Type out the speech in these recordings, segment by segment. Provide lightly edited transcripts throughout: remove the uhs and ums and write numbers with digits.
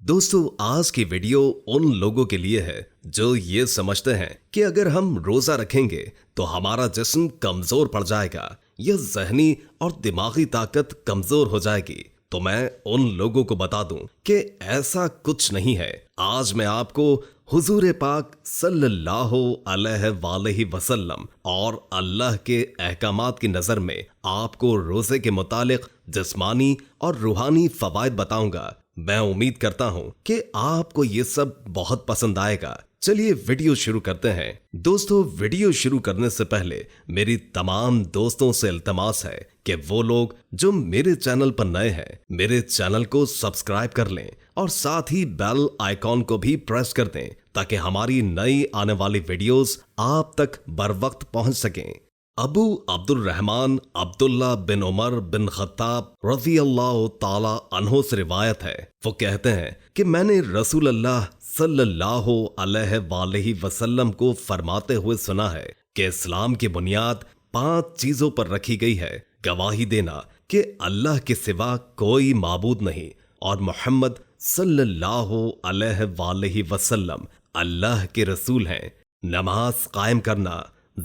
दोस्तों, आज की वीडियो उन लोगों के लिए है जो ये समझते हैं कि अगर हम रोजा रखेंगे तो हमारा जिस्म कमजोर पड़ जाएगा या ज़हनी और दिमागी ताकत कमजोर हो जाएगी। तो मैं उन लोगों को बता दूं कि ऐसा कुछ नहीं है। आज मैं आपको हुजूर पाक सल्लल्लाहु अलैहि वसल्लम और अल्लाह के अहकामात की नज़र में आपको रोजे के मुतालिक जिस्मानी और रूहानी फवायद बताऊंगा। मैं उम्मीद करता हूं कि आपको ये सब बहुत पसंद आएगा। चलिए वीडियो शुरू करते हैं। दोस्तों, वीडियो शुरू करने से पहले मेरी तमाम दोस्तों से इल्तमास है कि वो लोग जो मेरे चैनल पर नए हैं मेरे चैनल को सब्सक्राइब कर लें और साथ ही बेल आइकॉन को भी प्रेस कर दें ताकि हमारी नई आने वाली वीडियोस आप तक बर वक्त पहुंच सकें। अबू अब्दुल रहमान अब्दुल्ला बिन उमर बिन खत्ताब रज़ी अल्लाह ताला अन्हो से रिवायत है। वो कहते हैं कि मैंने रसूल अल्लाह सल्लल्लाहु अलैहि वसल्लम को फरमाते हुए सुना है कि इस्लाम की बुनियाद 5 चीजों पर रखी गई है। गवाही देना कि अल्लाह के सिवा कोई माबूद नहीं और मोहम्मद सल्लल्लाहु अलैहि वसल्लम अल्लाह के रसूल हैं। नमाज कायम करना,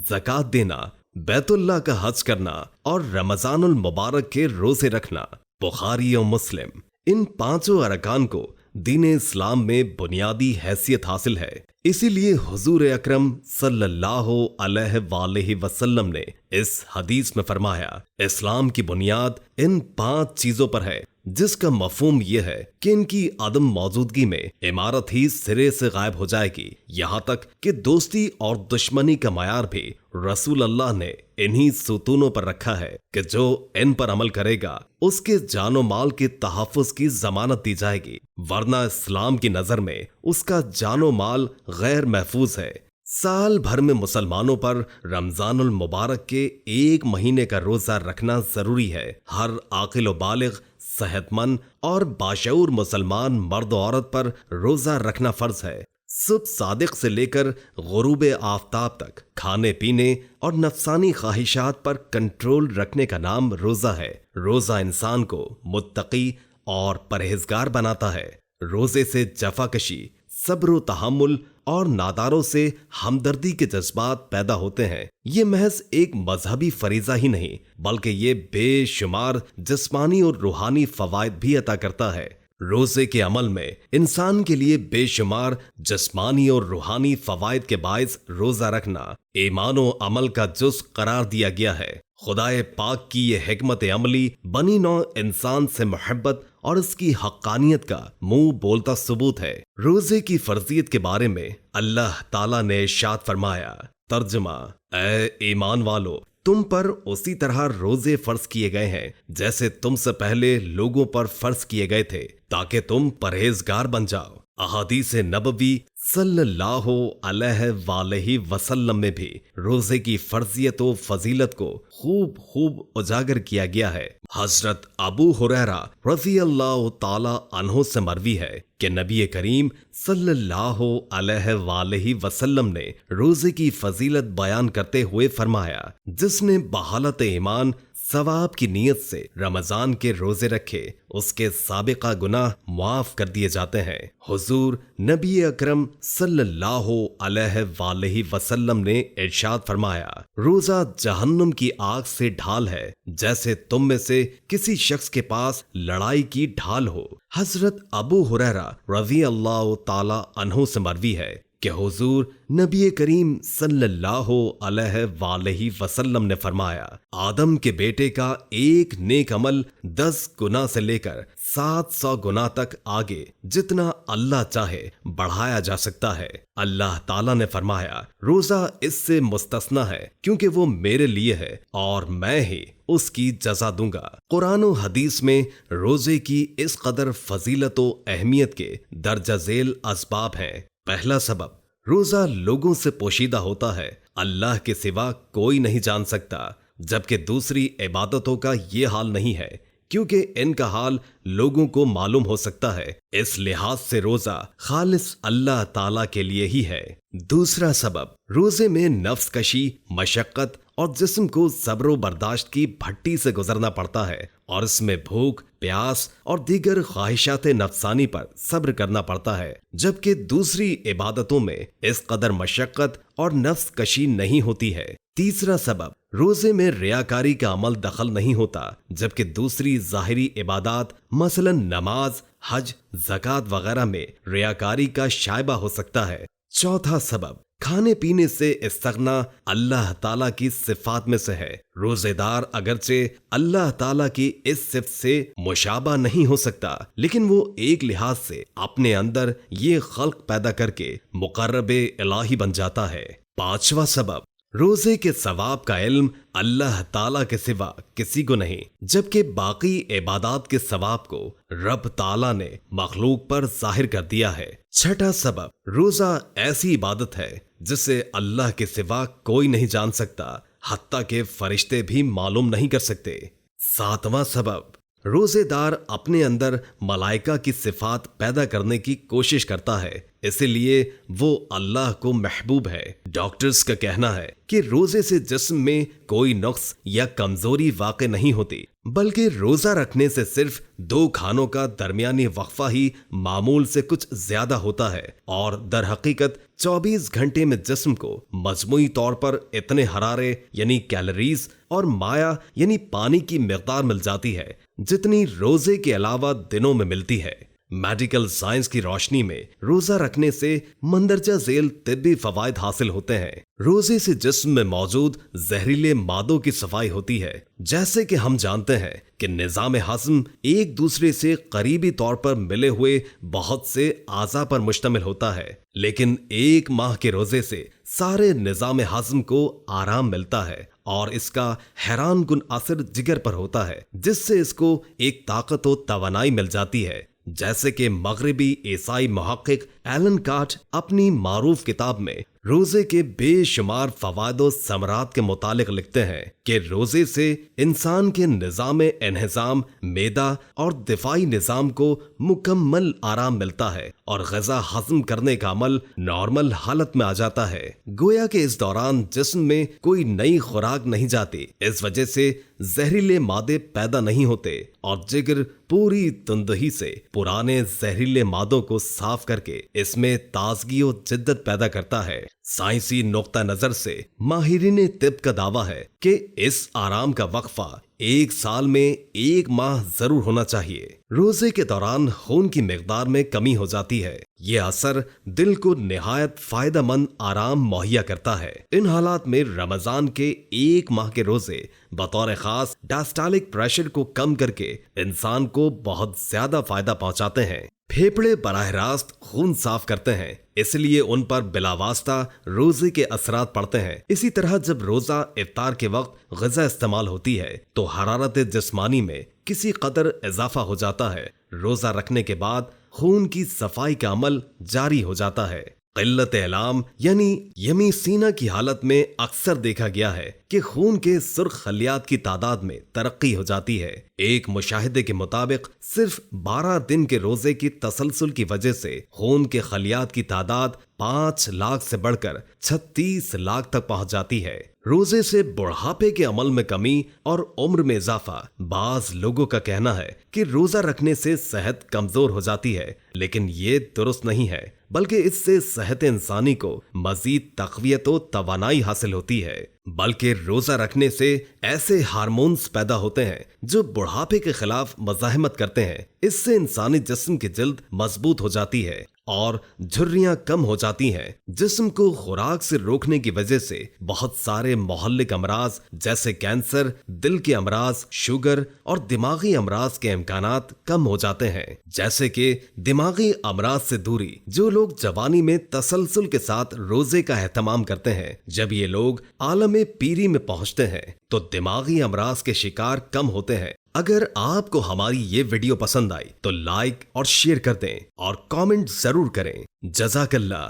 ज़कात देना, बैतुल्लाह का हज करना और रमजानुल मुबारक के रोजे रखना। बुखारी और मुस्लिम। इन 5 अरकान को दीन इस्लाम में बुनियादी हैसियत हासिल है। इसीलिए हुजूर अकरम सल्लल्लाहु अलैहि वसल्लम ने इस हदीस में फरमाया, इस्लाम की बुनियाद इन 5 चीजों पर है, जिसका मफहूम यह है कि इनकी अदम मौजूदगी में इमारत ही सिरे से गायब हो जाएगी। यहाँ तक कि दोस्ती और दुश्मनी का मयार भी रसूल अल्लाह ने इन्हीं सुतूनों पर रखा है कि जो इन पर अमल करेगा उसके जानो माल के तहफ़्फ़ुज़ की जमानत दी जाएगी, वरना इस्लाम की नजर में उसका जानो माल गैर महफूज है। साल भर में मुसलमानों पर रमजानुल मुबारक के 1 महीने का रोजा रखना जरूरी है। हर आकिल व बालिग, सेहतमंद और बाशऊर मुसलमान मर्द औरत पर रोजा रखना फर्ज है। सुबह सादिक से लेकर गुरूब आफ्ताब तक खाने पीने और नफसानी ख्वाहिशात पर कंट्रोल रखने का नाम रोजा है। रोजा इंसान को मुत्तकी और परहेजगार बनाता है। रोजे से जफाकशी, सब्र तहम्मुल और नादारों से हमदर्दी के जज्बात पैदा होते हैं। ये महज एक मजहबी फरीजा ही नहीं बल्कि ये बेशुमार जिस्मानी और रूहानी फवायद भी अता करता है। रोजे के अमल में इंसान के लिए बेशुमार जिस्मानी और रूहानी फवायद के बायस रोजा रखना ईमान व अमल का जुज़ करार दिया गया है। खुदाए पाक की ये हिकमत अमली बनी नौ इंसान से मोहब्बत और इसकी हक्कानियत का मुंह बोलता सबूत है। रोजे की फर्जियत के बारे में अल्लाह ताला ने इरशाद फरमाया, तर्जुमा, ए ईमान वालो, तुम पर उसी तरह रोजे फर्ज किए गए हैं जैसे तुमसे पहले लोगों पर फर्ज किए गए थे, ताकि तुम परहेजगार बन जाओ। अहादीस नबवी सल्लल्लाहु अलैहि वसल्लम में भी रोजे की फर्जियत व फजीलत को खूब उजागर किया गया है। हजरत अबू हुरैरा रज़ी अल्लाह ताला अन्हो से मरवी है कि नबी करीम सल्लल्लाहु अलैहि वसल्लम ने रोजे की फजीलत बयान करते हुए फरमाया, जिसने बहालत ईमान सवाब की नीयत से रमजान के रोजे रखे उसके साबिका गुनाह माफ कर दिए जाते हैं। हुजूर नबी अकरम सल्लल्लाहु अलैहि वसल्लम ने इरशाद फरमाया, रोजा जहन्नुम की आग से ढाल है जैसे तुम में से किसी शख्स के पास लड़ाई की ढाल हो। हजरत अबू हुरैरा रज़ी अल्लाह ताला अन्हु से मरवी है कि हुजूर नबी करीम सल्लल्लाहु अलैहि वसल्लम ने फरमाया, आदम के बेटे का एक नेक अमल 10 गुना से लेकर 700 गुना तक आगे जितना अल्लाह चाहे बढ़ाया जा सकता है। अल्लाह ताला ने फरमाया, रोजा इससे मुस्तस्ना है क्योंकि वो मेरे लिए है और मैं ही उसकी जजा दूंगा। कुरान और हदीस में रोजे की इस कदर फजीलत व अहमियत के दर्जा झेल असबाब हैं। पहला सबब, रोजा लोगों से पोशीदा होता है, अल्लाह के सिवा कोई नहीं जान सकता, जबकि दूसरी इबादतों का ये हाल नहीं है क्योंकि इनका हाल लोगों को मालूम हो सकता है। इस लिहाज से रोजा खालिस अल्लाह ताला के लिए ही है। दूसरा सबब, रोजे में नफ्स कशी, मशक्कत और जिस्म को सब्र बर्दाश्त की भट्टी से गुजरना पड़ता है और इसमें भूख, प्यास और दीगर ख्वाहिशात नफसानी पर सब्र करना पड़ता है, जबकि दूसरी इबादतों में इस कदर मशक्कत और नफ्स कशी नहीं होती है। तीसरा सबब, रोजे में रियाकारी का अमल दखल नहीं होता, जबकि दूसरी जाहिरी इबादत मसलन नमाज, हज, ज़कात वगैरह में रियाकारी का शायबा हो सकता है। चौथा सबब, खाने पीने से इस्तगना अल्लाह ताला की सिफात में से है। रोजेदार अगरचे अल्लाह ताला की इस सिफ्त से मुशाबा नहीं हो सकता, लेकिन वो एक लिहाज से अपने अंदर ये खल्क पैदा करके मुकर्रब इलाही बन जाता है। पांचवा सबब, रोजे के सवाब का इल्म अल्लाह ताला के सिवा किसी को नहीं, जबकि बाकी इबादत के सवाब को रब ताला ने मखलूक पर जाहिर कर दिया है। छठा सबब, रोजा ऐसी इबादत है जिसे अल्लाह के सिवा कोई नहीं जान सकता, हत्ता के फरिश्ते भी मालूम नहीं कर सकते। सातवां सबब, रोजेदार अपने अंदर मलाइका की सिफात पैदा करने की कोशिश करता है, इसलिए वो अल्लाह को महबूब है। डॉक्टर्स का कहना है कि रोजे से जिस्म में कोई नुक्स या कमजोरी वाक़ नहीं होती, बल्कि रोजा रखने से सिर्फ 2 खानों का दरमियानी वक्फा ही मामूल से कुछ ज्यादा होता है और दर हकीकत 24 घंटे में जिस्म को मजमूई तौर पर इतने हरारे यानी कैलोरीज और माया यानी पानी की मिकदार मिल जाती है जितनी रोजे के अलावा दिनों में मिलती है। मेडिकल साइंस की रोशनी में रोजा रखने से मंदरजा झेल तिब्बी फवायद हासिल होते हैं। रोजे से जिस्म में मौजूद जहरीले मादों की सफाई होती है। जैसे कि हम जानते हैं कि निजाम हज़्म एक दूसरे से करीबी तौर पर मिले हुए बहुत से आज़ा पर मुश्तमिल होता है, लेकिन 1 माह के रोजे से सारे निजाम हज़्म को आराम मिलता है और इसका हैरान कुन असर जिगर पर होता है, जिससे इसको एक ताकत व तवानाई मिल जाती है। जैसे कि मगरिबी ईसाई मुहक्किक एलन कार्ट अपनी मारूफ किताब में रोजे के बेशुमार फवायद व समरात के मुतालिक लिखते हैं कि रोजे से इंसान के निज़ाम इन्हिज़ाम, मेदा और दिफाई निज़ाम को मुकम्मल आराम मिलता है और ग़िज़ा हज़म करने का अमल नॉर्मल हालत में आ जाता है। गोया कि इस दौरान जिस्म में कोई नई खुराक नहीं जाती, इस वजह से जहरीले मादे पैदा नहीं होते और जिगर पूरी तंदही से पुराने जहरीले मादों को साफ करके इसमें ताजगी और जिद्दत पैदा करता है। साइंसी नुक्ता नजर से माहिरीन तिब का दावा है कि इस आराम का वक्फा 1 साल में 1 माह जरूर होना चाहिए। रोजे के दौरान खून की मिकदार में कमी हो जाती है। ये असर दिल को निहायत फायदेमंद आराम मुहैया करता है। इन हालात में रमजान के 1 माह के रोजे बतौर खास डायस्टोलिक प्रेशर को कम करके इंसान को बहुत ज्यादा फायदा पहुंचाते हैं। फेफड़े बराह रास्त खून साफ करते हैं, इसलिए उन पर बिलावास्ता रोजे के असरात पड़ते हैं। इसी तरह जब रोजा इफ्तार के वक्त ग़िज़ा इस्तेमाल होती है तो हरारत जिस्मानी में किसी कदर इजाफा हो जाता है। रोजा रखने के बाद खून की सफाई का अमल जारी हो जाता है। क़िल्लत इलाम यानी यमी सीना की हालत में अक्सर देखा गया है कि खून के सुर्ख खलियात की तादाद में तरक्की हो जाती है। एक मुशाहिदे के मुताबिक सिर्फ 12 दिन के रोजे की तसलसल की वजह से खून के खलियात की तादाद 5 लाख से बढ़कर 36 लाख तक पहुंच जाती है। रोजे से बुढ़ापे के अमल में कमी और उम्र में इजाफा। बाज लोगों का कहना है कि रोजा रखने से सेहत कमजोर हो जाती है, लेकिन ये दुरुस्त नहीं है, बल्कि इससे सेहत इंसानी को मजीद तक़वियत व तवानाई हासिल होती है। बल्कि रोजा रखने से ऐसे हार्मोन्स पैदा होते हैं जो बुढ़ापे के खिलाफ मज़ाहमत करते हैं। इससे इंसानी जिस्म की जिल्द मजबूत हो जाती है और झुर्रियां कम हो जाती हैं। जिस्म को खुराक से रोकने की वजह से बहुत सारे मोहल्लिक अमराज जैसे कैंसर, दिल के अमराज, शुगर और दिमागी अमराज के इम्कानात कम हो जाते हैं। जैसे कि दिमागी अमराज से दूरी। जो लोग जवानी में तसलसल के साथ रोजे का एहतमाम करते हैं, जब ये लोग आलम पीरी में पहुंचते हैं तो दिमागी अमराज के शिकार कम होते हैं। अगर आपको हमारी ये वीडियो पसंद आई तो लाइक और शेयर कर दें और कमेंट जरूर करें। जज़ाकल्लाह।